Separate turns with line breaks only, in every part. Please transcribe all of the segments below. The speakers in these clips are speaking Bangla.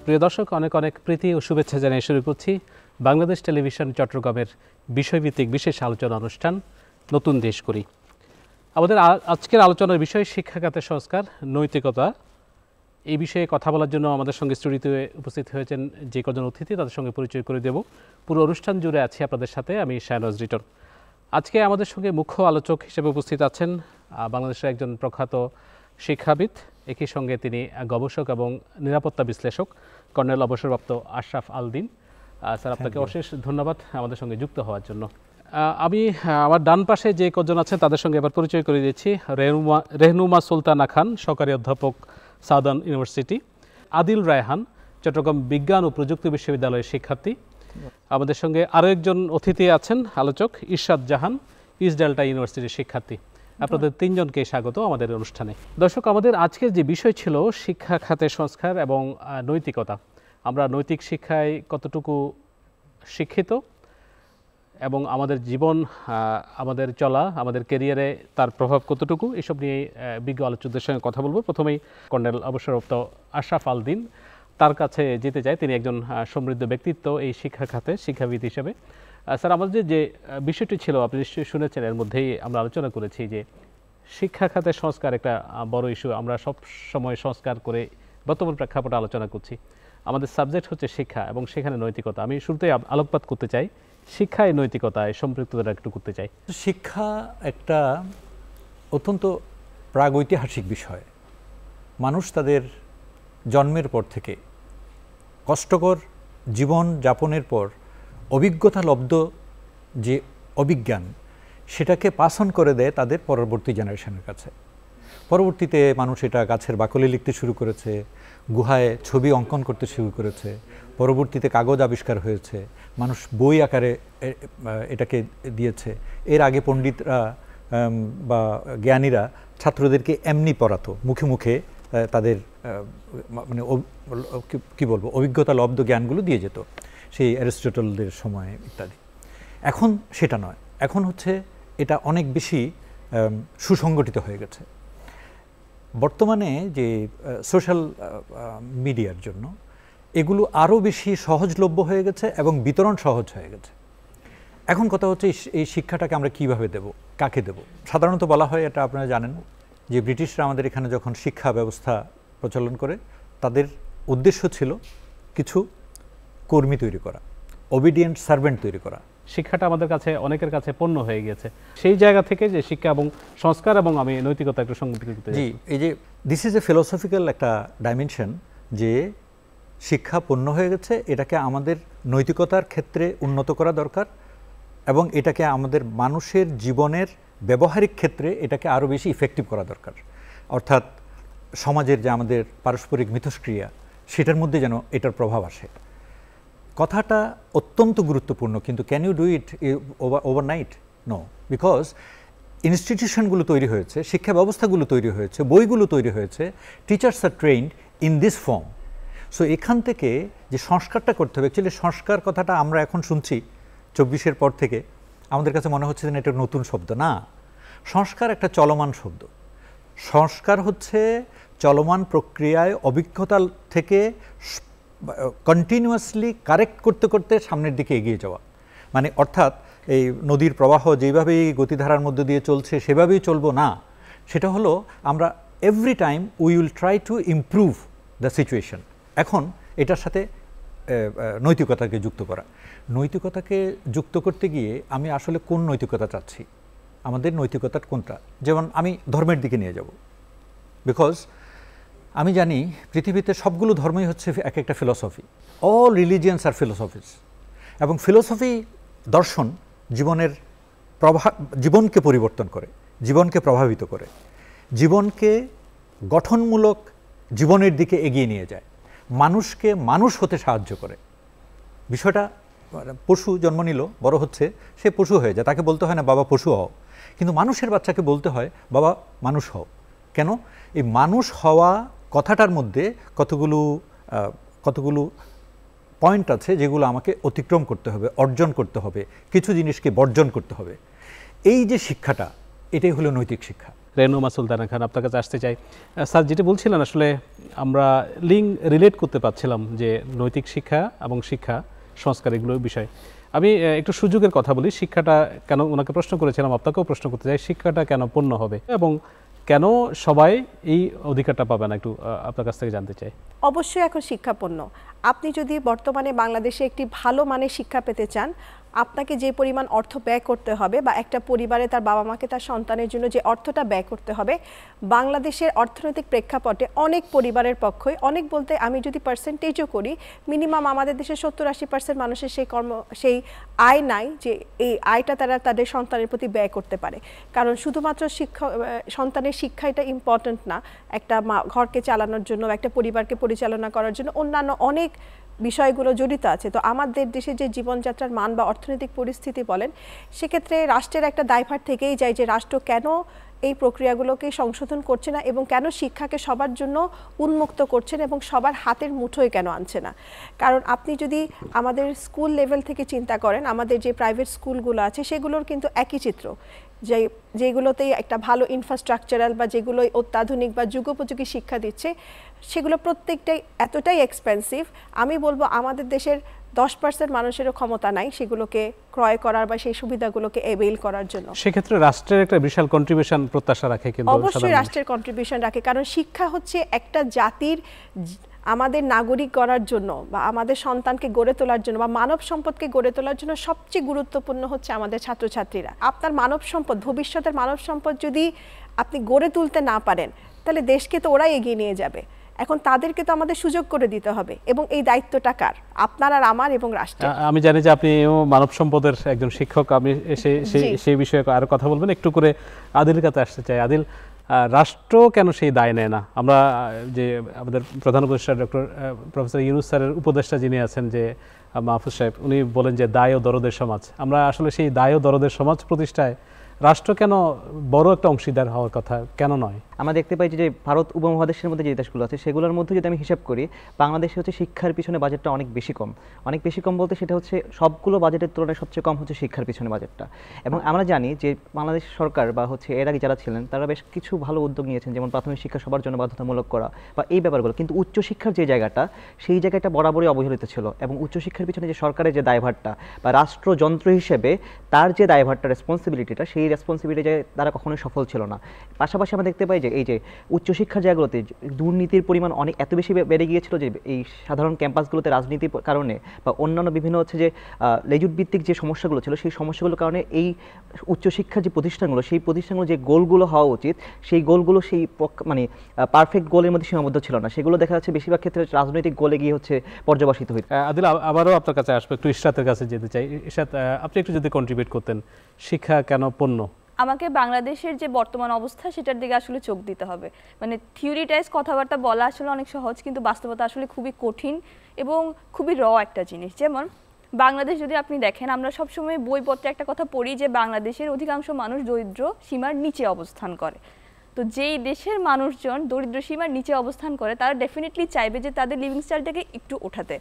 প্রিয় দর্শক, অনেক অনেক প্রীতি ও শুভেচ্ছা জানিয়ে শুরু করছি বাংলাদেশ টেলিভিশন চট্টগ্রামের বিষয়ভিত্তিক বিশেষ আলোচনা অনুষ্ঠান নতুন দেশ করি। আমাদের আজকের আলোচনার বিষয় শিক্ষা খাতের সংস্কার, নৈতিকতা। এই বিষয়ে কথা বলার জন্য আমাদের সঙ্গে স্টুডিওতে উপস্থিত হয়েছেন যে কজন অতিথি, তাদের সঙ্গে পরিচয় করে দেব। পুরো অনুষ্ঠান জুড়ে আছি আপনাদের সাথে আমি শাহনওয়াজ রিটন। আজকে আমাদের সঙ্গে মুখ্য আলোচক হিসেবে উপস্থিত আছেন বাংলাদেশের একজন প্রখ্যাত শিক্ষাবিদ, একই সঙ্গে তিনি গবেষক এবং নিরাপত্তা বিশ্লেষক কর্নেল অবসরপ্রাপ্ত আশরাফ আল-দীন। স্যার, আপনাকে অশেষ ধন্যবাদ আমাদের সঙ্গে যুক্ত হওয়ার জন্য। আমি আমার ডান পাশে যে কজন আছেন তাদের সঙ্গে এবার পরিচয় করে দিয়েছি। রেহনুমা সুলতানা খান, সহকারী অধ্যাপক, সাউদার্ন ইউনিভার্সিটি। আদিল রায়হান, চট্টগ্রাম বিজ্ঞান ও প্রযুক্তি বিশ্ববিদ্যালয়ের শিক্ষার্থী। আমাদের সঙ্গে আরও একজন অতিথি আছেন, আলোচক ইরশাদ জাহান, ইস্ট ডেল্টা ইউনিভার্সিটির শিক্ষার্থী। আপনাদের তিনজনকে স্বাগত আমাদের অনুষ্ঠানে। দর্শক, আমাদের আজকের যে বিষয় ছিল শিক্ষা খাতের সংস্কার এবং নৈতিকতা। আমরা নৈতিক শিক্ষায় কতটুকু শিক্ষিত এবং আমাদের জীবন, আমাদের চলা, আমাদের ক্যারিয়ারে তার প্রভাব কতটুকু, এসব নিয়ে বিজ্ঞ আলোচকদের সঙ্গে কথা বলবো। প্রথমেই কর্নেল অবসরপ্রাপ্ত আশরাফ আল-দীন, তার কাছে যেতে চাই। তিনি একজন সমৃদ্ধ ব্যক্তিত্ব এই শিক্ষা খাতে, শিক্ষাবিদ হিসেবে। স্যার, আমাদের যে বিষয়টি ছিল আপনি নিশ্চয়ই শুনেছেন, এর মধ্যেই আমরা আলোচনা করেছি যে শিক্ষা খাতের সংস্কার একটা বড় ইস্যু। আমরা সব সময় সংস্কার করে বর্তমান প্রেক্ষাপটে আলোচনা করছি। আমাদের সাবজেক্ট হচ্ছে শিক্ষা এবং সেখানে নৈতিকতা। আমি শুরুতেই আলোকপাত করতে চাই, শিক্ষায় নৈতিকতায় সম্পৃক্ততা একটু করতে চাই।
শিক্ষা একটা অত্যন্ত প্রাগৈতিহাসিক বিষয়। মানুষ তাদের জন্মের পর থেকে কষ্টকর জীবন যাপনের পর অভিজ্ঞতা লব্ধ যে অভিজ্ঞান, সেটাকে পাস অন করে দেয় তাদের পরবর্তী জেনারেশনের কাছে। পরবর্তীতে মানুষ এটা গাছের বাকলে লিখতে শুরু করেছে, গুহায় ছবি অঙ্কন করতে শুরু করেছে, পরবর্তীতে কাগজ আবিষ্কার হয়েছে, মানুষ বই আকারে এটাকে দিয়েছে। এর আগে পণ্ডিতরা বা জ্ঞানীরা ছাত্রদেরকে এমনি পড়াতো, মুখে মুখে তাদের মানে কী বলবো, অভিজ্ঞতা লব্ধ জ্ঞানগুলো দিয়ে যেত, সেই অ্যারিস্টটলদের সময় ইত্যাদি। এখন সেটা নয়, এখন হচ্ছে এটা অনেক বেশি সুসংগঠিত হয়ে গেছে। বর্তমানে যে সোশ্যাল মিডিয়ার জন্য এগুলো আরও বেশি সহজলভ্য হয়ে গেছে এবং বিতরণ সহজ হয়ে গেছে। এখন কথা হচ্ছে এই শিক্ষাটাকে আমরা কিভাবে দেব, কাকে দেব। সাধারণত বলা হয়, এটা আপনারা জানেন, যে ব্রিটিশরা আমাদের এখানে যখন শিক্ষা ব্যবস্থা প্রচলন করে, তাদের উদ্দেশ্য ছিল কিছু কর্মী তৈরি করা, ওবিডিয়েন্ট সার্ভেন্ট তৈরি করা।
শিক্ষাটা আমাদের কাছে, অনেকের কাছে পণ্য হয়ে গেছে। সেই জায়গা থেকে যে শিক্ষা এবং সংস্কার এবং আমি নৈতিকতা একটু সংযুক্ত করতে চাই।
এই যে দিস ইজ এ ফিলোসফিক্যাল একটা ডাইমেনশন, যে শিক্ষা পণ্য হয়ে গেছে, এটাকে আমাদের নৈতিকতার ক্ষেত্রে উন্নত করা দরকার এবং এটাকে আমাদের মানুষের জীবনের ব্যবহারিক ক্ষেত্রে এটাকে আরও বেশি ইফেক্টিভ করা দরকার। অর্থাৎ সমাজের যে আমাদের পারস্পরিক মিথস্ক্রিয়া, সেটার মধ্যে যেন এটার প্রভাব আসে। কথাটা অত্যন্ত গুরুত্বপূর্ণ, কিন্তু can you do it overnight? No, because ইনস্টিটিউশনগুলো তৈরি হয়েছে, শিক্ষা ব্যবস্থাগুলো তৈরি হয়েছে, বইগুলো তৈরি হয়েছে, teachers are trained in this form. So এখান থেকে যে সংস্কারটা করতে হবে, অ্যাকচুয়ালি সংস্কার কথাটা আমরা এখন শুনছি 24-এর পর থেকে, আমাদের কাছে মনে হচ্ছে যে এটা নতুন শব্দ না। সংস্কার একটা চলমান শব্দ। সংস্কার হচ্ছে চলমান প্রক্রিয়ায় অভিজ্ঞতা থেকে কন্টিনিউয়াসলি কারেক্ট করতে করতে সামনের দিকে এগিয়ে যাওয়া। মানে অর্থাৎ এই নদীর প্রবাহ যেভাবেই গতিধারার মধ্যে দিয়ে চলছে সেভাবেই চলবো না। সেটা হলো আমরা every time we will try to improve the situation. এখন এটার সাথে নৈতিকতাকে যুক্ত করা। নৈতিকতাকে যুক্ত করতে গিয়ে আমি আসলে কোন নৈতিকতা চাচ্ছি, আমাদের নৈতিকতা কোনটা? যেমন আমি ধর্মের দিকে নিয়ে যাব, বিকজ আমি জানি পৃথিবীতে সবগুলো ধর্মই হচ্ছে এক একটা ফিলসফি। অল রিলিজিয়ান্স আর ফিলসফিস। এবং ফিলসফি, দর্শন জীবনকে পরিবর্তন করে, জীবনকে প্রভাবিত করে, জীবনকে গঠনমূলক জীবনের দিকে এগিয়ে নিয়ে যায়, মানুষকে মানুষ হতে সাহায্য করে। বিষয়টা, পশু জন্ম নিল, বড় হচ্ছে, সে পশু হয়ে যায়, তাকে বলতে হয় না বাবা পশু হও, কিন্তু মানুষের বাচ্চাকে বলতে হয় বাবা মানুষ হও। কেন? এই মানুষ হওয়া কথাটার মধ্যে কতগুলো পয়েন্ট আছে যেগুলো আমাকে অতিক্রম করতে হবে, অর্জন করতে হবে, কিছু জিনিসকে বর্জন করতে হবে। এই যে শিক্ষাটা, এটাই হলো নৈতিক শিক্ষা।
রেনুমা সুলতানা খান, আপনার কাছে আসতে চাই। স্যার যেটা বলছিলেন আসলে আমরা লিঙ্ক রিলেট করতে পারছিলাম যে নৈতিক শিক্ষা এবং শিক্ষা সংস্কার এগুলোর বিষয়। আমি একটু সুযোগের কথা বলি। শিক্ষাটা কেন, ওনাকে প্রশ্ন করেছিলাম, আপনাকেও প্রশ্ন করতে চাই, শিক্ষাটা কেন পণ্য হবে এবং কেন সবাই এই অধিকারটা পাবে না, একটু আপনার কাছ থেকে জানতে চাই।
অবশ্যই এখন শিক্ষা পণ্য। আপনি যদি বর্তমানে বাংলাদেশে একটি ভালো মানের শিক্ষা পেতে চান, আপনাকে যে পরিমাণ অর্থ ব্যয় করতে হবে বা একটা পরিবারে তার বাবা মাকে তার সন্তানের জন্য যে অর্থটা ব্যয় করতে হবে, বাংলাদেশের অর্থনৈতিক প্রেক্ষাপটে অনেক পরিবারের পক্ষই, অনেক বলতে আমি যদি পার্সেন্টেজও করি, মিনিমাম আমাদের দেশে 70-80% মানুষের সেই আয় নাই যে এই আয়টা তারা তাদের সন্তানের প্রতি ব্যয় করতে পারে। কারণ শুধুমাত্র সন্তানের শিক্ষা এটা ইম্পর্ট্যান্ট না, একটা ঘরকে চালানোর জন্য, একটা পরিবারকে পরিচালনা করার জন্য অন্যান্য অনেক বিষয়গুলো জড়িত আছে। তো আমাদের দেশে যে জীবনযাত্রার মান বা অর্থনৈতিক পরিস্থিতি বলেন, সেক্ষেত্রে রাষ্ট্রের একটা দায়ভার থেকেই যায় যে রাষ্ট্র কেন এই প্রক্রিয়াগুলোকে সংশোধন করছে না এবং কেন শিক্ষাকে সবার জন্য উন্মুক্ত করছেন এবং সবার হাতের মুঠোয় কেন আনছে না। কারণ আপনি যদি আমাদের স্কুল লেভেল থেকে চিন্তা করেন, আমাদের যে প্রাইভেট স্কুলগুলো আছে সেগুলোর কিন্তু একই চিত্র, যেগুলোতেই একটা ভালো ইনফ্রাস্ট্রাকচারাল বা যেগুলোই অত্যাধুনিক বা যুগোপযোগী শিক্ষা দিচ্ছে, সেগুলো প্রত্যেকটাই এতটাই এক্সপেন্সিভ, আমি বলবো আমাদের দেশের 10% মানুষেরও ক্ষমতা নাই সেগুলোকে ক্রয় করার বা সেই সুবিধাগুলোকে অ্যাভেইল করার জন্য।
সেক্ষেত্রে রাষ্ট্রের একটা বিশাল কন্ট্রিবিউশন প্রত্যাশা রাখে, কিন্তু
অবশ্যই রাষ্ট্রের কন্ট্রিবিউশন রাখে, কারণ শিক্ষা হচ্ছে একটা জাতির আমাদের নাগরিক গড়ার জন্য বা আমাদের সন্তানকে গড়ে তোলার জন্য বা মানব সম্পদকে গড়ে তোলার জন্য সবচেয়ে গুরুত্বপূর্ণ হচ্ছে আমাদের ছাত্রছাত্রীরা। আপনার মানব সম্পদ, ভবিষ্যতের মানব সম্পদ যদি আপনি গড়ে তুলতে না পারেন, তাহলে দেশকে তো ওরাই এগিয়ে নিয়ে যাবে। এখন তাদেরকে তো আমাদের সুযোগ করে দিতে হবে এবং এই দায়িত্বটা কার? আপনার আর আমার এবং রাষ্ট্রের।
আমি জানি যে আপনি মানব সম্পদের একজন শিক্ষক, আমি সেই বিষয়ে আরো কথা বলবেন। একটু করে আদিলের কাছে আসতে চাই। আদিল, রাষ্ট্র কেন সেই দায় নেয় না? আমরা যে আমাদের প্রধান উপদেষ্টা ডক্টর প্রফেসর ইউনূস স্যারের উপদেষ্টা যিনি আছেন যে মাহফুজ সাহেব, উনি বলেন যে দায় ও দরদের সমাজ। আমরা আসলে সেই দায় ও দরদের সমাজ প্রতিষ্ঠায় রাষ্ট্র কেন বড় একটা অংশীদার হওয়ার কথা কেন নয়?
আমরা দেখতে পাই যে ভারত উপমহাদেশের মধ্যে যে দেশগুলো আছে সেগুলোর মধ্যে যদি আমি হিসাব করি, বাংলাদেশে হচ্ছে শিক্ষার পিছনে বাজেটটা অনেক বেশি কম। অনেক বেশি কম বলতে সেটা হচ্ছে সবগুলো বাজেটের তুলনায় সবচেয়ে কম হচ্ছে শিক্ষার পিছনে বাজেটটা। এবং আমরা জানি যে বাংলাদেশ সরকার বা হচ্ছে এর আগে যারা ছিলেন তারা বেশ কিছু ভালো উদ্যোগ নিয়েছেন, যেমন প্রাথমিক শিক্ষা সবার জন্য বাধ্যতামূলক করা বা এই ব্যাপারগুলো, কিন্তু উচ্চশিক্ষার যে জায়গাটা সেই জায়গাটা বরাবরই অবহেলিত ছিল। এবং উচ্চশিক্ষার পিছনে যে সরকারের যে দায়ভারটা বা রাষ্ট্রযন্ত্র হিসেবে তার যে দায়ভারটা, রেসপন্সিবিলিটিটা, সেই রেসপন্সিবিলিটি তারা কখনোই সফল ছিল না। পাশাপাশি আমরা দেখতে পাই যে এই যে উচ্চশিক্ষার জায়গাগুলোতে দুর্নীতির পরিমাণ অনেক বেশি বেড়ে গিয়েছিল, যে এই সাধারণ ক্যাম্পাসগুলোতে রাজনীতির কারণে বা অন্যান্য বিভিন্ন হচ্ছে যে লেজুট ভিত্তিক যে সমস্যাগুলো ছিল, সেই সমস্যাগুলোর কারণে এই উচ্চশিক্ষার যে প্রতিষ্ঠানগুলো, সেই প্রতিষ্ঠানগুলো যে গোলগুলো হওয়া উচিত, সেই গোলগুলো সেই মানে পারফেক্ট গোলের মধ্যে সীমাবদ্ধ ছিল না। সেগুলো দেখা যাচ্ছে বেশিরভাগ ক্ষেত্রে রাজনৈতিক গোলে গিয়ে হচ্ছে পর্যবসিত হইত।
আদিল, আবারও আপনার কাছে আসবো, একটু ইশরাতের কাছে যেতে চাই। ইশরাত, আপনি একটু যদি কন্ট্রিবিউট করতেন, শিক্ষা কেন পণ্য?
আমাকে বাংলাদেশের যে বর্তমান অবস্থা সেটার দিকে আসলে চোখ দিতে হবে। মানে থিওরিটাইজ কথাবার্তা বলা আসলে অনেক সহজ, কিন্তু বাস্তবতা আসলে খুবই কঠিন এবং খুবই একটা জিনিস। যেমন বাংলাদেশ যদি আপনি দেখেন, আমরা সবসময় বইপত্রে একটা কথা পড়ি যে বাংলাদেশের অধিকাংশ মানুষ দরিদ্র সীমার নিচে অবস্থান করে। তো যেই দেশের মানুষজন দরিদ্র সীমার নিচে অবস্থান করে, তারা ডেফিনেটলি চাইবে যে তাদের লিভিং স্টাইলটাকে একটু ওঠাতে।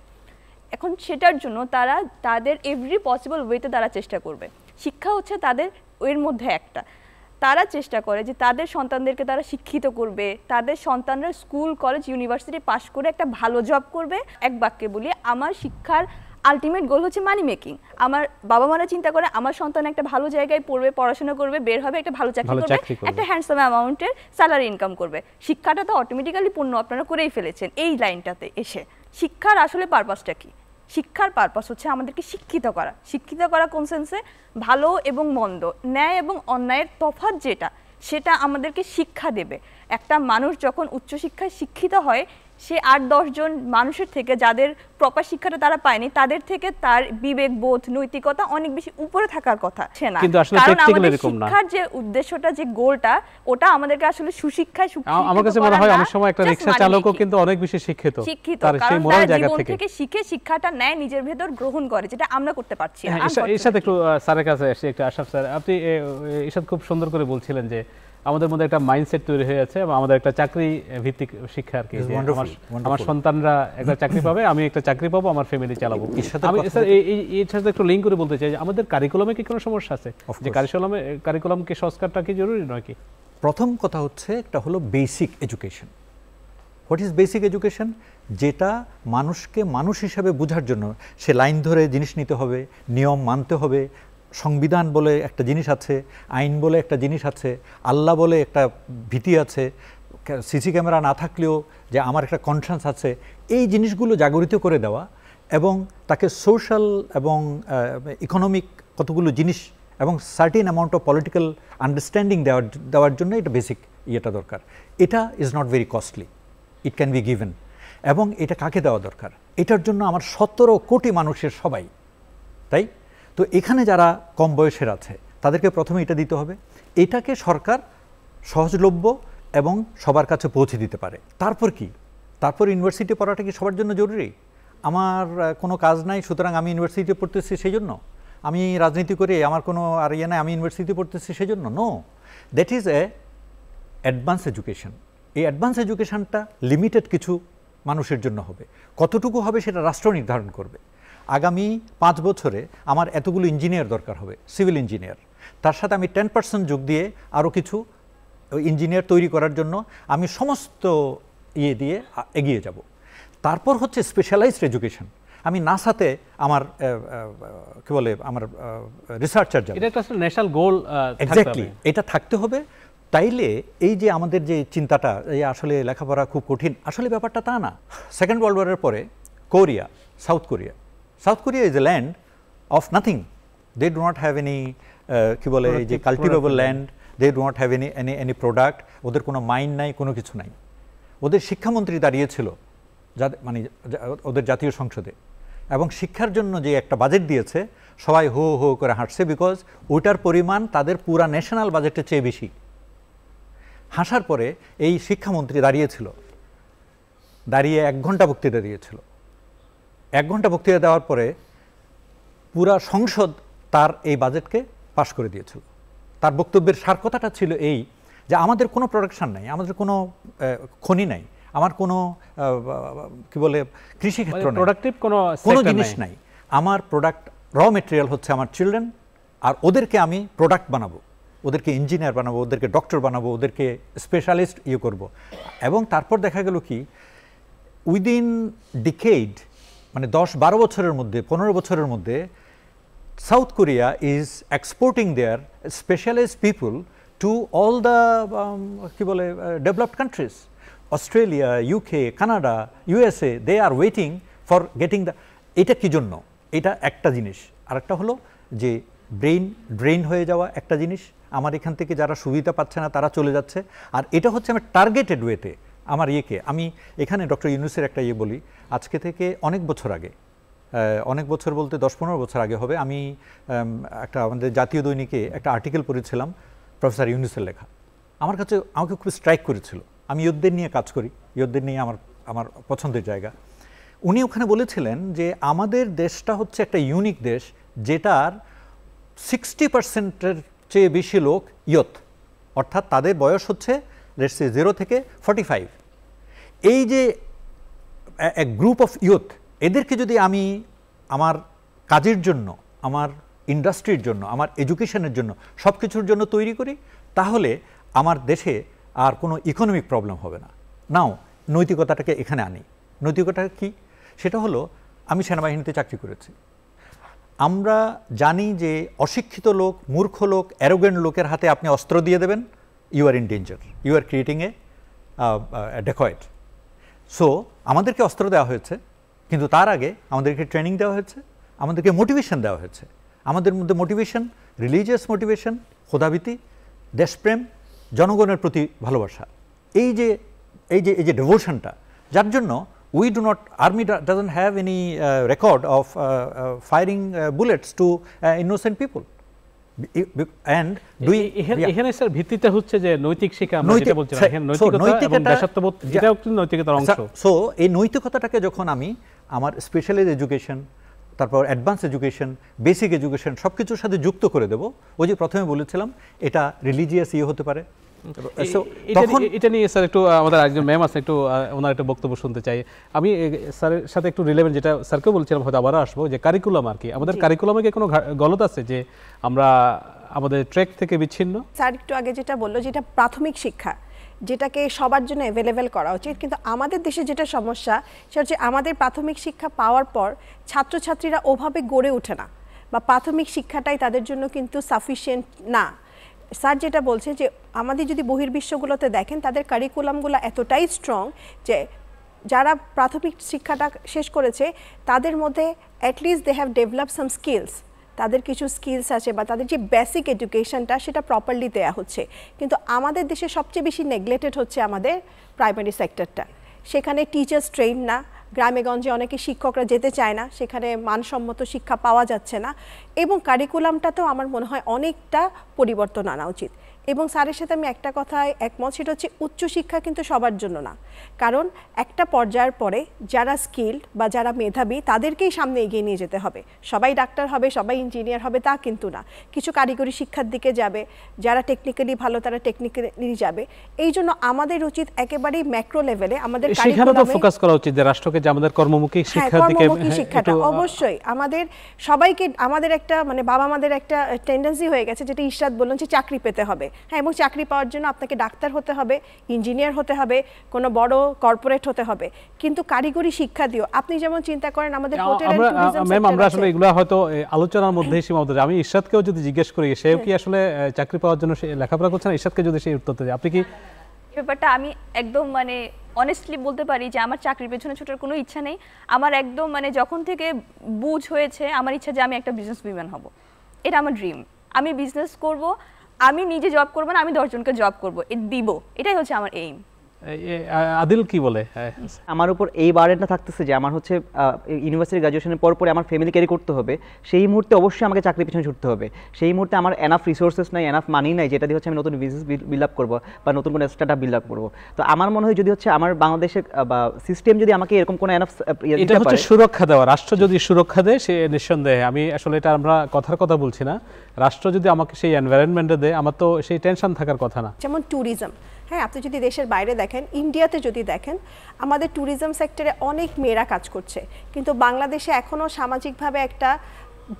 এখন সেটার জন্য তারা তাদের এভরি পসিবল ওয়েতে তারা চেষ্টা করবে। শিক্ষা হচ্ছে তাদের এর মধ্যে একটা। তারা চেষ্টা করে যে তাদের সন্তানদেরকে তারা শিক্ষিত করবে, তাদের সন্তানরা স্কুল কলেজ ইউনিভার্সিটি পাশ করে একটা ভালো জব করবে। এক বাক্যে বলি, আমার শিক্ষার আলটিমেট গোল হচ্ছে মানি মেকিং। আমার বাবা মারা চিন্তা করে আমার সন্তান একটা ভালো জায়গায় পড়বে, পড়াশোনা করবে, বের হবে, একটা ভালো চাকরি করবে, একটা হ্যান্ডসাম অ্যামাউন্টের স্যালারি ইনকাম করবে। শিক্ষাটা তো অটোমেটিক্যালি পূর্ণ আপনারা করেই ফেলেছেন এই লাইনটাতে এসে। শিক্ষার আসলে পারপাসটা কি? শিক্ষার পারপাস হচ্ছে আমাদেরকে শিক্ষিত করা। শিক্ষিত করা কোন সেন্সে? ভালো এবং মন্দ, ন্যায় এবং অন্যায়ের তফাৎ যেটা, সেটা আমাদেরকে শিক্ষা দেবে। একটা মানুষ যখন উচ্চশিক্ষায় শিক্ষিত হয়, সে 8-10 জন মানুষের থেকে, যাদের প্রপার শিক্ষাটা তারা পায়নি, তাদের থেকে তার বিবেক বোধ, নৈতিকতা অনেক বেশি উপরে থাকার কথা। কারণ আমাদের শিক্ষার যে উদ্দেশ্যটা, যে গোলটা, ওটা আমাদেরকে আসলে সুশিক্ষায়
আমার কাছে মনে হয় অনেক সময় একটা রিকশা চালকও কিন্তু অনেক বেশি শিক্ষিত,
তার সেই মোরাল জায়গা থেকে শিখে শিক্ষাটা নেয়, নিজের ভেতর গ্রহণ করে, যেটা আমরা করতে পারছি না।
এর সাথে একটু স্যারের কাছে এসে একটু আশরাফ স্যার, আপনি ঈশাদ খুব সুন্দর করে বলছিলেন যে আমাদের মধ্যে একটা মাইন্ডসেট তৈরি হয়ে আছে এবং আমাদের একটা চাকরি ভিত্তিক শিক্ষা আর কি, আমার সন্তানরা একটা চাকরি পাবে, আমি একটা চাকরি পাবো, আমার ফ্যামিলি চালাবো। আমি স্যার এর সাথে একটু লিঙ্ক করে বলতে চাই যে আমাদের কারিকুলামে কি কোনো সমস্যা আছে? যে কারিকুলামকে সংস্কারটা কি জরুরি নয় কি?
প্রথম কথা হচ্ছে একটা হলো basic education. What is basic education? যেটা মানুষকে মানুষ হিসাবে বোঝার জন্য সে লাইন ধরে জিনিস নিতে হবে, নিয়ম মানতে হবে, সংবিধান বলে একটা জিনিস আছে, আইন বলে একটা জিনিস আছে, আল্লাহ বলে একটা ভীতি আছে, সিসি ক্যামেরা না থাকলেও যে আমার একটা কনসান্স আছে, এই জিনিসগুলো জাগরিত করে দেওয়া এবং তাকে সোশ্যাল এবং ইকোনমিক কতগুলো জিনিস এবং certain amount of political understanding দেওয়ার জন্য এটা বেসিক ইয়েটা দরকার। এটা is not very costly, it can be given. এবং এটা কাকে দেওয়া দরকার? এটার জন্য আমার 17 কোটি মানুষের সবাই, তাই তো এখানে যারা কম বয়সের আছে তাদেরকে প্রথমে এটা দিতে হবে। এটাকে সরকার সহজলভ্য এবং সবার কাছে পৌঁছে দিতে পারে। তারপর কি? তারপর ইউনিভার্সিটি পড়াটা কি সবার জন্য জরুরি? আমার কোনো কাজ নাই সুতরাং আমি ইউনিভার্সিটিতে পড়তেছি সেই জন্য, আমি রাজনীতি করে আমার কোনো আর ইয়ে নাই আমি ইউনিভার্সিটিতে পড়তেছি সেই জন্য, no. That is a advance education. এই অ্যাডভান্স এডুকেশনটা লিমিটেড কিছু মানুষের জন্য হবে। কতটুকু হবে সেটা রাষ্ট্র নির্ধারণ করবে। আগামী 5 বছরে আমার এতগুলো ইঞ্জিনিয়ার দরকার হবে, সিভিল ইঞ্জিনিয়ার, তার সাথে আমি 10% যোগ দিয়ে আরও কিছু ইঞ্জিনিয়ার তৈরি করার জন্য আমি সমস্ত ইয়ে দিয়ে এগিয়ে যাব। তারপর হচ্ছে স্পেশালাইজড এডুকেশন। আমি নাসাতে আমার কি বলে আমার রিসার্চার যাবে,
এটা একটা ন্যাশনাল গোল।
এক্স্যাক্টলি, এটা থাকতে হবে। তাইলে এই যে আমাদের যে চিন্তাটা এই আসলে লেখাপড়া খুব কঠিন, আসলে ব্যাপারটা তা না। সেকেন্ড ওয়ার্ল্ড ওয়ারের পরে Korea, South Korea is a land of nothing. They do not have any কি বলে এই যে cultivable land, they do not have any product, ওদের কোনো মাইন নাই, কোনো কিছু নাই। ওদের শিক্ষামন্ত্রী দাঁড়িয়েছিল মানে ওদের জাতীয় সংসদে, এবং শিক্ষার জন্য যে একটা বাজেট দিয়েছে সবাই হো হো করে হাঁটছে, বিকজ ওইটার পরিমাণ তাদের পুরা ন্যাশনাল বাজেটের চেয়ে বেশি। হাসার পরে এই শিক্ষামন্ত্রী দাঁড়িয়ে 1 ঘন্টা বক্তৃতা দিয়েছিল। 1 ঘন্টা বক্তৃতা দেওয়ার পরে পুরা সংসদ তার এই বাজেটকে পাশ করে দিয়েছিল। তার বক্তব্যের সার কথাটা ছিল এই যে আমাদের কোনো প্রোডাকশন নাই, আমাদের কোনো খনি নাই, আমার কোনো কি বলে কৃষিক্ষেত্র নাই,
প্রোডাক্টিভ
কোনো জিনিস নাই। আমার প্রোডাক্ট র মেটেরিয়াল হচ্ছে আমার চিলড্রেন, আর ওদেরকে আমি প্রোডাক্ট বানাবো, ওদেরকে ইঞ্জিনিয়ার বানাবো, ওদেরকে ডক্টর বানাবো, ওদেরকে স্পেশালিস্ট ইয়ে করব। এবং তারপর দেখা গেল কি উইদিন ডিকেড, মানে 10-12 বছরের মধ্যে, 15 বছরের মধ্যে South Korea is exporting their specialist people to all the কি বলে developed countries, Australia, UK, Canada, USA, they are waiting for getting the. এটা কি জন্য? এটা একটা জিনিস। আর একটা হলো যে ড্রেন হয়ে যাওয়া একটা জিনিস, আমার এখান থেকে যারা সুবিধা পাচ্ছে না তারা চলে যাচ্ছে। আর এটা হচ্ছে আমার টার্গেটেড ওয়েতে আমার ইয়েকে, আমি এখানে ডক্টর ইউনূসের একটা ইয়ে বলি, আজকে থেকে অনেক বছর আগে, অনেক বছর বলতে 10-15 বছর আগে হবে, আমি একটা আমাদের জাতীয় দৈনিকে একটা আর্টিকেল পড়েছিলাম প্রফেসর ইউনূসের লেখা। আমাকে খুব স্ট্রাইক করেছিল। আমি ইয়ুথদের নিয়ে কাজ করি, ইয়ুথদের নিয়ে আমার পছন্দের জায়গা। উনি ওখানে বলেছিলেন যে আমাদের দেশটা হচ্ছে একটা ইউনিক দেশ, যেটার 60%-এর চেয়ে বেশি লোক ইয়ুথ, অর্থাৎ তাদের বয়স হচ্ছে লেটস সে 0 থেকে 45। এই যে এক গ্রুপ অফ ইয়ুথ, এদেরকে যদি আমি আমার কাজের জন্য, আমার ইন্ডাস্ট্রির জন্য, আমার এডুকেশনের জন্য, সব কিছুর জন্য তৈরি করি, তাহলে আমার দেশে আর কোনো ইকোনমিক প্রবলেম হবে না। নাও নৈতিকতাটাকে এখানে আনি। নৈতিকতা কি? সেটা হলো আমি সেনাবাহিনীতে চাকরি করেছি। আমরা জানি যে অশিক্ষিত লোক, মূর্খ লোক, অ্যারোগেন্ট লোকের হাতে আপনি অস্ত্র দিয়ে দেবেন, you are in danger, you are creating a dacoit. So আমাদেরকে অস্ত্র দেওয়া হয়েছে, কিন্তু তার আগে আমাদেরকে ট্রেনিং দেওয়া হয়েছে, আমাদেরকে মোটিভেশন দেওয়া হয়েছে। আমাদের মধ্যে মোটিভেশন, রিলিজিয়াস মোটিভেশন, খোদাভীতি, দেশপ্রেম, জনগণের প্রতি ভালোবাসা, এই যে ডিভোশনটা, যার জন্য we do not, army doesn't have any record of firing bullets to innocent people. And
এখানে স্যার ভিত্তিটা হচ্ছে যে নৈতিক শিক্ষা, আমরা যেটা বলছিলাম, এখানে নৈতিকতা এবং দেশাত্মবোধ, এটাও কিন্তু নৈতিকতার অংশ।
সো এই নৈতিকতাটাকে যখন আমি আমার স্পেশালাইজ এডুকেশন, তারপর অ্যাডভান্স এডুকেশন, বেসিক এডুকেশন সব কিছুর সাথে যুক্ত করে দেব। ওই যে প্রথমে বলেছিলাম এটা রিলিজিয়াস ইয়ে হতে পারে।
এটা নিয়ে স্যার একটু আমাদের একজন ম্যাম আছে, একটু ওনার একটা বক্তব্য শুনতে চাই। আমি স্যারের সাথে একটু রিলেভেন্ট, যেটা স্যারকেও বলছিলাম, হয়তো আবারও আসবো, যে কারিকুলাম আর কি, আমাদের কারিকুলামে কি কোনো গলত আছে যে আমরা আমাদের ট্র্যাক থেকে বিচ্ছিন্ন?
স্যার একটু আগে যেটা বললো, যেটা প্রাথমিক শিক্ষা, যেটাকে সবার জন্য অ্যাভেলেবেল করা উচিত, কিন্তু আমাদের দেশে যেটা সমস্যা সেটা হচ্ছে আমাদের প্রাথমিক শিক্ষা পাওয়ার পর ছাত্রছাত্রীরা ওভাবে গড়ে ওঠে না, বা প্রাথমিক শিক্ষাটাই তাদের জন্য কিন্তু সাফিসিয়েন্ট না। স্যার যেটা বলছে যে আমাদের যদি বহির্বিশ্বগুলোতে দেখেন, তাদের কারিকুলামগুলো এতটাই স্ট্রং যে যারা প্রাথমিক শিক্ষাটা শেষ করেছে তাদের মধ্যে at least they have develop some skills, তাদের কিছু স্কিলস আছে বা তাদের যে বেসিক এডুকেশনটা সেটা প্রপারলি দেওয়া হচ্ছে। কিন্তু আমাদের দেশে সবচেয়ে বেশি নেগলেক্টেড হচ্ছে আমাদের প্রাইমারি সেক্টরটা। সেখানে টিচার্স ট্রেন না, গ্রামে গঞ্জে অনেকে শিক্ষকরা যেতে চায় না, সেখানে মানসম্মত শিক্ষা পাওয়া যাচ্ছে না, এবং কারিকুলামটাতেও আমার মনে হয় অনেকটা পরিবর্তন আনা উচিত। এবং স্যারের সাথে আমি একটা কথায় একমত, সেটা হচ্ছে উচ্চশিক্ষা কিন্তু সবার জন্য না, কারণ একটা পর্যায়ের পরে যারা স্কিল্ড বা যারা মেধাবী তাদেরকেই সামনে এগিয়ে নিয়ে যেতে হবে। সবাই ডাক্তার হবে, সবাই ইঞ্জিনিয়ার হবে তা কিন্তু না, কিছু কারিগরি শিক্ষার দিকে যাবে, যারা টেকনিক্যালি ভালো তারা টেকনিক্যালি যাবে। এই জন্য আমাদের উচিত একেবারেই ম্যাক্রো লেভেলে আমাদের
সেখানে তো ফোকাস করা উচিত যে রাষ্ট্রকে যে আমাদের কর্মমুখী শিক্ষার দিকে,
শিক্ষাটা অবশ্যই আমাদের সবাইকে, আমাদের একটা মানে বাবা মাদের একটা টেন্ডেন্সি হয়ে গেছে, যেটা ইশরাত বললেন যে চাকরি পেতে হবে। হ্যাঁ, এবং চাকরি পাওয়ার জন্য আপনাকে ডাক্তার হতে হবে, ইঞ্জিনিয়ার হতে হবে, কোনো বড় কর্পোরেট হতে হবে, কিন্তু কারিগরি শিক্ষা দিও। আপনি যেমন চিন্তা করেন আমাদের হোটেল এন্ড ট্যুরিজম
ম্যাম, আমরা আসলে এগুলো হয়তো আলোচনার মধ্যেই সীমাবদ্ধ। আমি ইশরাতকেও যদি জিজ্ঞেস করি, সেও কি আসলে চাকরি পাওয়ার জন্য লেখাপড়া করছে না, ইশরাতকে যদি সেই উত্তর দেয়, আপনি কি?
এই ব্যাপারটা আমি একদম মানে অনেস্টলি বলতে পারি যে আমার চাকরির পেছনে ছোটার কোনো ইচ্ছা নেই। আমার একদম মানে যখন থেকে বুঝ হয়েছে আমার ইচ্ছা যে আমি একটা বিজনেস উইম্যান হব, এটা আমার ড্রিম। আমি বিজনেস করব, আমি নিজে জব করব না, আমি 10 জনকে জব করব, দিব, এটাই হচ্ছে আমার এইম।
আদিল কি বলে?
আমার উপর এই বারেনটা থাকতেছে যে আমার হচ্ছে ইউনিভার্সিটি গ্রাজুয়েশনের পর পরে আমার ফ্যামিলি ক্যারি করতে হবে, সেই মুহূর্তে অবশ্যই আমাকে চাকরির পিছনে ছুটতে হবে। সেই মুহূর্তে আমার এনাফ রিসোর্সেস নাই, এনাফ মানি নাই, যেটা দিয়ে হচ্ছে আমি নতুন বিজনেস বিল্ড আপ করবো বা নতুন কোনো স্টার্টআপ বিল্ড আপ করবো। তো আমার মনে হয় যদি হচ্ছে আমার বাংলাদেশের বা সিস্টেম যদি আমাকে এরকম কোনো এনাফ,
এটা হচ্ছে সুরক্ষা দেওয়া, রাষ্ট্র যদি সুরক্ষা দেয় সে নিঃসন্দেহে, আমি আসলে এটা আমরা কথার কথা বলছি না, রাষ্ট্র যদি আমাকে সেই এনভায়রনমেন্টে দেয় আমার তো সেই টেনশন থাকার কথা না।
যেমন ট্যুরিজম, হ্যাঁ, আপনি যদি দেশের বাইরে দেখেন, ইন্ডিয়াতে যদি দেখেন, আমাদের ট্যুরিজম সেক্টরে অনেক মেয়েরা কাজ করছে, কিন্তু বাংলাদেশে এখনও সামাজিকভাবে একটা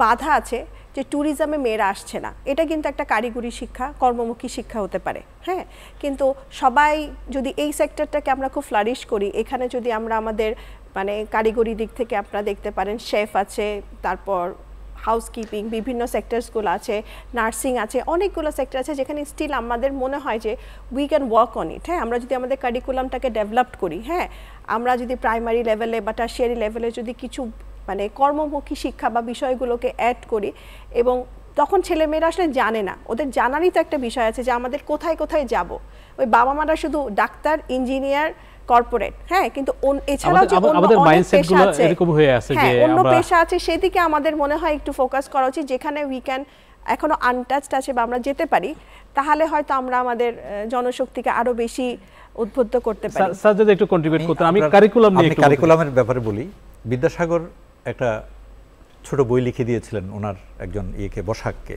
বাধা আছে যে ট্যুরিজমে মেয়েরা আসছে না। এটা কিন্তু একটা কারিগরি শিক্ষা, কর্মমুখী শিক্ষা হতে পারে, হ্যাঁ, কিন্তু সবাই যদি এই সেক্টরটাকে আমরা খুব ফ্লারিশ করি, এখানে যদি আমরা আমাদের মানে কারিগরি দিক থেকে আপনারা দেখতে পারেন শেফ আছে, তারপর হাউসকিপিং, বিভিন্ন সেক্টরসগুলো আছে, নার্সিং আছে, অনেকগুলো সেক্টর আছে যেখানে স্টিল আমাদের মনে হয় যে we can work on it. হ্যাঁ, আমরা যদি আমাদের কারিকুলামটাকে ডেভেলপ করি, হ্যাঁ, আমরা যদি প্রাইমারি লেভেলে বা টারশিয়ারি লেভেলে যদি কিছু মানে কর্মমুখী শিক্ষা বা বিষয়গুলোকে অ্যাড করি, এবং তখন ছেলেমেয়েরা আসলে জানে না, ওদের জানারই তো একটা বিষয় আছে যে আমাদের কোথায় কোথায় যাব। ওই বাবা মারা শুধু ডাক্তার, ইঞ্জিনিয়ার, কর্পোরেট, হ্যাঁ, কিন্তু এছাড়াও যে
আমাদের মাইন্ডসেটগুলো এরকম হয়ে আছে যে
অন্য পেশা আছে, সেদিকে আমাদের মনে হয় একটু ফোকাস করা উচিত, যেখানে উই ক্যান এখনো আনটাচড আছে বা আমরা যেতে পারি, তাহলে হয়তো আমরা আমাদের জনশক্তিকে আরো বেশি উদ্বুদ্ধ করতে পারি।
স্যার যদি একটু কন্ট্রিবিউট করতেন, আমি কারিকুলাম নিয়ে একটু
কারিকুলামের ব্যাপারে বলি। বিদ্যাসাগর একটা ছোট বই লিখে দিয়েছিলেন ওনার একজন বসাককে,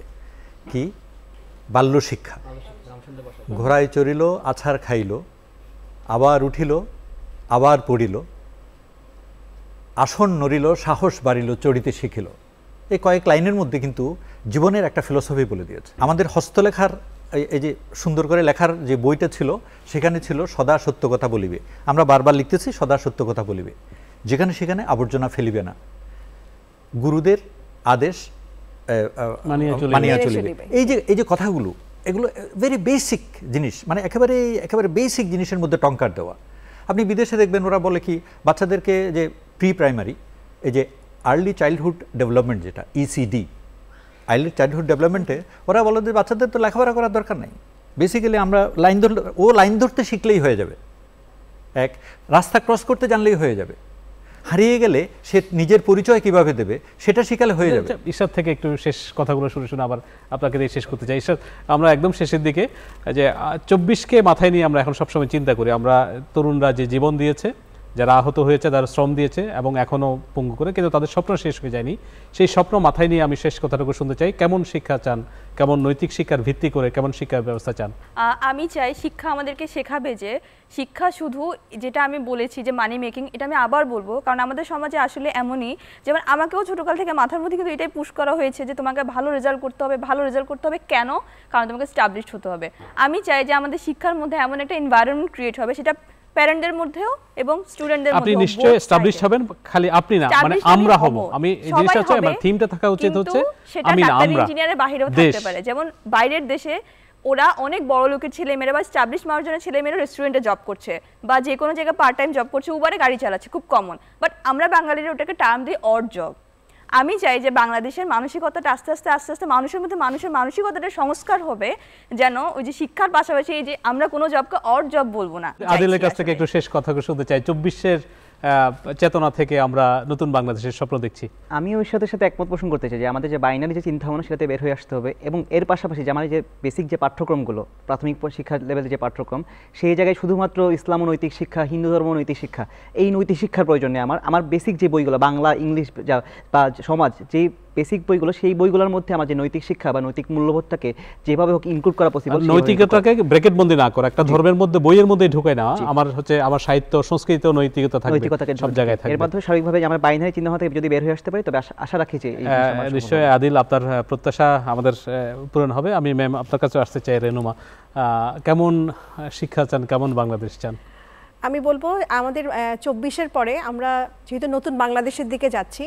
কি বাল্য শিক্ষা। ঘোড়ায় চড়িল, আছাড় খাইল, আবার উঠিল, আবার পড়িল, আসন নড়িল, সাহস বাড়িল, চড়িতে শিখিল। এই কয়েক লাইনের মধ্যে কিন্তু জীবনের একটা ফিলোসফি বলে দিয়েছে। আমাদের হস্তলেখার এই যে সুন্দর করে লেখার যে বইটা ছিল, সেখানে ছিল সদা সত্য কথা বলিবে। আমরা বারবার লিখতেছি সদা সত্য কথা বলিবে, যেখানে সেখানে আবর্জনা ফেলিবে না, গুরুদের আদেশ মানিয়া চলিবে। এই যে কথাগুলো, এগুলো ভেরি বেসিক জিনিস, মানে একেবারে বেসিক জিনিসের মধ্যে টঙ্কার দেওয়া। আপনি বিদেশে দেখবেন ওরা বলে কি, বাচ্চাদেরকে যে প্রি প্রাইমারি, এই যে আর্লি চাইল্ডহুড ডেভেলপমেন্ট, যেটা ইসিডি, আর্লি চাইল্ডহুড ডেভেলপমেন্টে ওরা বলে যে বাচ্চাদের তো লেখাপড়া করার দরকার নাই, বেসিক্যালি আমরা লাইন ধরতে শিখলেই হয়ে যাবে, রাস্তা ক্রস করতে জানলেই হয়ে যাবে, হারিয়ে গেলে সে নিজের পরিচয় কিভাবে দেবে সেটা শিখালে হয়ে যাবে।
ঈশ্বর থেকে একটু শেষ কথাগুলো শুনে আবার আপনাকে দিয়ে শেষ করতে চাই। ঈশ্বর, আমরা একদম শেষের দিকে, যে 24কে মাথায় নিয়ে আমরা এখন সবসময় চিন্তা করি, আমরা তরুণরা যে জীবন দিয়েছে, যারা আহত হয়েছে, যারা শ্রম দিয়েছে এবং এখনও পঙ্গু করে, কিন্তু তাদের স্বপ্ন শেষ হয়ে যায়নি। সেই স্বপ্ন মাথায় নিয়ে আমি শেষ কথাটুকু শুনতে চাই, কেমন শিক্ষা চান, কেমন নৈতিক শিক্ষার ভিত্তি করে কেমন শিক্ষা ব্যবস্থা চান?
আমি চাই শিক্ষা আমাদেরকে শেখাবে যে শিক্ষা শুধু, যেটা আমি বলেছি যে মানি মেকিং, এটা আমি আবার বলবো, কারণ আমাদের সমাজে আসলে এমনই, যেমন আমাকেও ছোটকাল থেকে মাথার মধ্যে কিন্তু এটাই পুশ করা হয়েছে যে তোমাকে ভালো রেজাল্ট করতে হবে, ভালো রেজাল্ট করতে হবে। কেন? কারণ তোমাকে স্টাবলিশড হতে হবে। আমি চাই যে আমাদের শিক্ষার মধ্যে এমন একটা এনভায়রনমেন্ট ক্রিয়েট হবে, সেটা প্যারেন্টদের মধ্যেও এবং স্টুডেন্টদের মধ্যেও।
আপনি নিশ্চয়ই এস্টাবলিশড হবেন, খালি আপনি না, মানে আমরা হব। আমি এই জিনিসটা চাই, আমার থিমটা থাকা উচিত হচ্ছে আমি না আমরা।
ইঞ্জিনিয়ারের বাইরেও থাকতে পারে, যেমন বাইরের দেশে ওরা অনেক বড় লোকের ছেলেমেয়েরা বা স্টাবলিশ মানুষজনের ছেলেমেয়েরা রেস্টুরেন্টে জব করছে বা যে কোনো জায়গায় পার্ট টাইম জব করছে, উবারে গাড়ি চালাচ্ছে, খুব কমন। বাট আমরা বাঙালিরা ওটাকে টার্ম দিই অড জব। আমি চাই যে বাংলাদেশের মানসিকতাটা আস্তে আস্তে মানুষের মধ্যে মানুষের মানসিকতাটা সংস্কার হবে, যেন ওই যে শিক্ষার পাশাপাশি এই যে আমরা কোনো জবকে অড জব বলবো না।
আদিলের কাছ থেকে একটু শেষ কথা শুনতে চাই, 24-এর চেতনা থেকে আমরা নতুন বাংলাদেশের স্বপ্ন দেখছি।
আমি ওই সাথে সাথে একমত পোষণ করতে চাই যে আমাদের যে বাইনারি যে চিন্তাভাবনা সেটাতে বের হয়ে আসতে হবে, এবং এর পাশাপাশি যে আমাদের যে বেসিক যে পাঠ্যক্রমগুলো, প্রাথমিক শিক্ষার লেভেলের যে পাঠ্যক্রম, সেই জায়গায় শুধুমাত্র ইসলাম ও নৈতিক শিক্ষা, হিন্দু ধর্ম নৈতিক শিক্ষা, এই নৈতিক শিক্ষার প্রয়োজন নেই। আমার বেসিক যে বইগুলো, বাংলা, ইংলিশ বা সমাজ, যে বেসিক বইগুলো, সেই বইগুলোর মধ্যে আমার যে নৈতিক শিক্ষা বা নৈতিক মূল্যবোধটাকে যেভাবে হোক ইনক্লুড করা পসিবল।
নৈতিকতাকে ব্র্যাকেট বন্দি না করে একটা ধর্মের মধ্যে, বইয়ের মধ্যে ঢুকায় না। আমার হচ্ছে আমার সাহিত্য, সংস্কৃতি ও নৈতিকতা থাকবে, সব জায়গায় থাকবে।
এর মাধ্যমে স্বাভাবিকভাবে আমরা বাইনারি চিন্তাভাবনা থেকে যদি বের হয়ে আসতে পারি, তবে আশা রাখি যে
নিশ্চয়ই আদিল, আপনার প্রত্যাশা আমাদের পূরণ হবে। আমি ম্যাম আপনার কাছে আসতে চাই, রেনুমা, কেমন শিক্ষা চান, কেমন বাংলাদেশ চান?
আমি বলবো আমাদের 24-এর পরে আমরা যেহেতু নতুন বাংলাদেশের দিকে যাচ্ছি,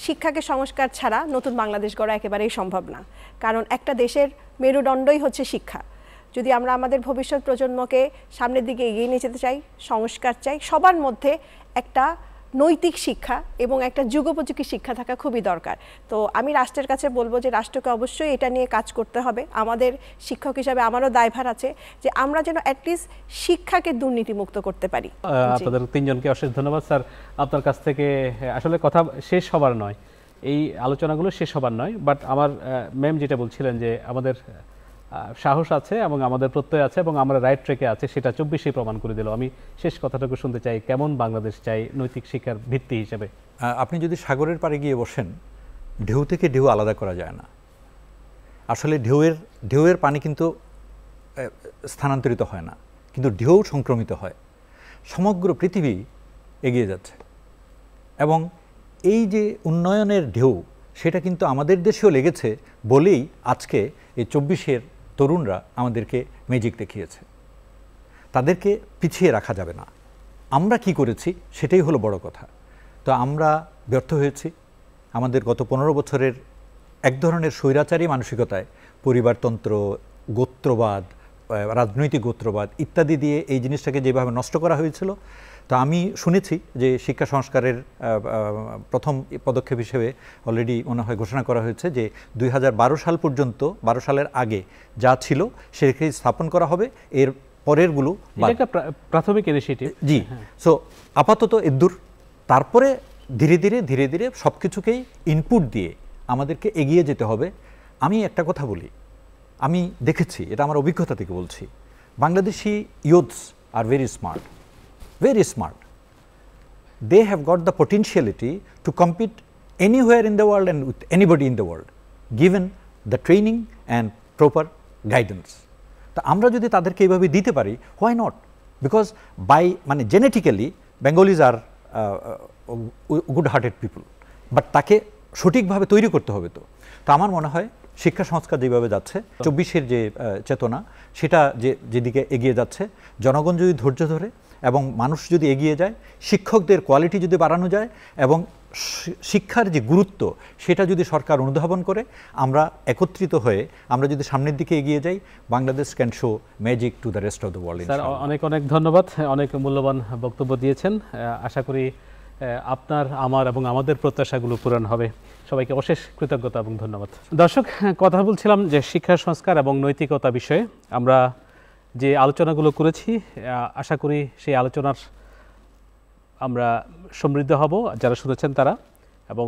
শিক্ষাকে সংস্কার ছাড়া নতুন বাংলাদেশ গড়া একেবারেই সম্ভব না। কারণ একটা দেশের মেরুদণ্ডই হচ্ছে শিক্ষা। যদি আমরা আমাদের ভবিষ্যৎ প্রজন্মকে সামনের দিকে এগিয়ে নিয়ে যেতে চাই, সংস্কার চাই, সবার মধ্যে একটা নৈতিক শিক্ষা এবং একটা যুগোপযোগী শিক্ষা থাকা খুবই দরকার। তো আমি রাষ্ট্রের কাছে বলবো যে রাষ্ট্রকে অবশ্যই এটা নিয়ে কাজ করতে হবে। আমাদের শিক্ষক হিসাবে আমারও দায়ভার আছে যে আমরা যেন অ্যাটলিস্ট শিক্ষাকে দুর্নীতিমুক্ত করতে পারি।
আপনাদের তিনজনকে অশেষ ধন্যবাদ। স্যার, আপনার কাছ থেকে আসলে কথা শেষ হবার নয়, এই আলোচনাগুলো শেষ হবার নয়, বাট আমার ম্যাম যেটা বলছিলেন যে আমাদের সাহস আছে এবং আমাদের প্রত্যয় আছে এবং আমরা রাইট ট্র্যাকে আছে, সেটা 24-এ প্রমাণ করে দিল। আমি শেষ কথাটুকু শুনতে চাই, কেমন বাংলাদেশ চাই নৈতিক শিক্ষার ভিত্তি হিসেবে?
আপনি যদি সাগরের পাড়ে গিয়ে বসেন, ঢেউ থেকে ঢেউ আলাদা করা যায় না। আসলে ঢেউয়ের পানি কিন্তু স্থানান্তরিত হয় না, কিন্তু ঢেউ সংক্রমিত হয়। সমগ্র পৃথিবী এগিয়ে যাচ্ছে এবং এই যে উন্নয়নের ঢেউ, সেটা কিন্তু আমাদের দেশেও লেগেছে বলেই আজকে এই 24-এর তরুণরা আমাদেরকে ম্যাজিক দেখিয়েছে। তাদেরকে পিছিয়ে রাখা যাবে না। আমরা কি করেছি সেটাই হলো বড় কথা। তো আমরা ব্যর্থ হয়েছি। আমাদের গত 15 বছরের এক ধরনের স্বৈরাচারী মানসিকতায় পরিবারতন্ত্র, গোত্রবাদ, রাজনৈতিক গোত্রবাদ ইত্যাদি দিয়ে এই জিনিসটাকে যেভাবে নষ্ট করা হয়েছিল, তো আমি শুনেছি যে শিক্ষা সংস্কারের প্রথম পদক্ষেপ হিসেবে অলরেডি মনে হয় ঘোষণা করা হয়েছে যে 2012 সাল পর্যন্ত, 12 সালের আগে যা ছিল সেটাকে স্থাপন করা হবে, এর পরেরগুলো
একটা প্রাথমিক ইনিশিয়েটিভ।
জি, সো আপাতত এদূর। তারপরে ধীরে ধীরে সব কিছুকেই ইনপুট দিয়ে আমাদেরকে এগিয়ে যেতে হবে। আমি একটা কথা বলি, আমি দেখেছি, এটা আমার অভিজ্ঞতা থেকে বলছি, Bangladeshi youths are very smart, very smart. They have got the potentiality to compete anywhere in the world and with anybody in the world, given the training and proper guidance. তা আমরা যদি তাদেরকে এইভাবে দিতে পারি, why not? Because by মানে genetically Bengalis are good hearted people, but তাকে সঠিকভাবে তৈরি করতে হবে। তো আমার মনে হয় শিক্ষা সংস্কার যেভাবে যাচ্ছে, 24-এর যে চেতনা, সেটা যেদিকে এগিয়ে যাচ্ছে, জনগণ যদি ধৈর্য ধরে এবং মানুষ যদি এগিয়ে যায়, শিক্ষকদের কোয়ালিটি যদি বাড়ানো যায় এবং শিক্ষার যে গুরুত্ব সেটা যদি সরকার অনুধাবন করে, আমরা একত্রিত হয়ে আমরা যদি সামনের দিকে এগিয়ে যাই, Bangladesh can show magic to the rest of the world.
Sir, অনেক অনেক ধন্যবাদ, অনেক মূল্যবান বক্তব্য দিয়েছেন। আশা করি আপনার, আমার এবং আমাদের প্রত্যাশাগুলো পূরণ হবে। সবাইকে অশেষ কৃতজ্ঞতা এবং ধন্যবাদ। দর্শক, কথা বলছিলাম যে শিক্ষা সংস্কার এবং নৈতিকতা বিষয়ে আমরা যে আলোচনাগুলো করেছি, আশা করি সেই আলোচনার আমরা সমৃদ্ধ হব যারা শুনেছেন তারা, এবং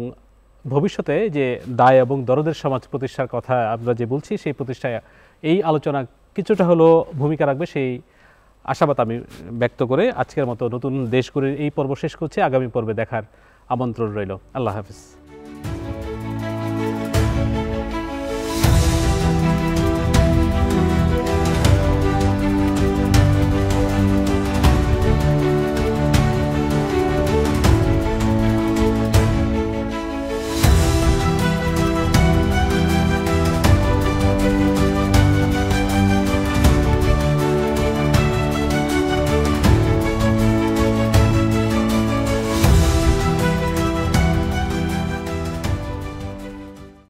ভবিষ্যতে যে দায় এবং দরদের সমাজ প্রতিষ্ঠার কথা আমরা যে বলছি, সেই প্রতিষ্ঠায় এই আলোচনা কিছুটা হলো ভূমিকা রাখবে, সেই আশাবাদ আমি ব্যক্ত করে আজকের মতো নতুন দেশ গড়ির এই পর্ব শেষ করছি। আগামী পর্বে দেখার আমন্ত্রণ রইল। আল্লাহ হাফিজ।